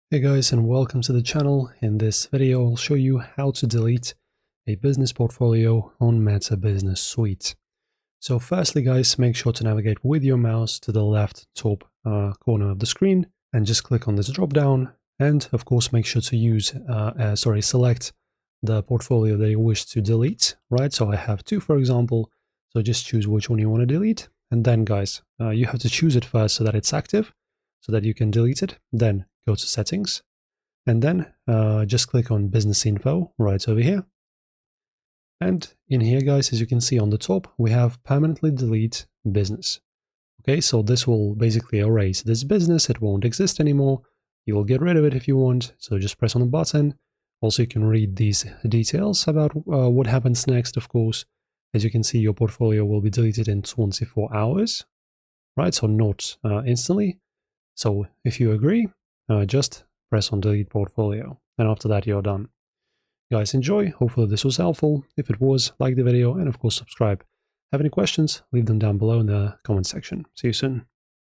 Hey guys, and welcome to the channel. In this video I'll show you how to delete a business portfolio on Meta Business Suite. So firstly guys, make sure to navigate with your mouse to the left top corner of the screen and just click on this drop down, and of course make sure to select the portfolio that you wish to delete, right? So I have two, for example, so just choose which one you want to delete, and then guys, you have to choose it first so that it's active, so that you can delete it. Then go to settings, and then just click on business info right over here. And in here guys, as you can see on the top, we have permanently delete business. Okay, so this will basically erase this business. It won't exist anymore. You will get rid of it if you want, so just press on the button. Also, you can read these details about what happens next, of course. As you can see, your portfolio will be deleted in 24 hours, right? So not instantly. So if you agree, just press on delete portfolio, and after that you're done. Guys, enjoy. Hopefully this was helpful. If it was, like the video and of course subscribe. Have any questions, leave them down below in the comment section. See you soon.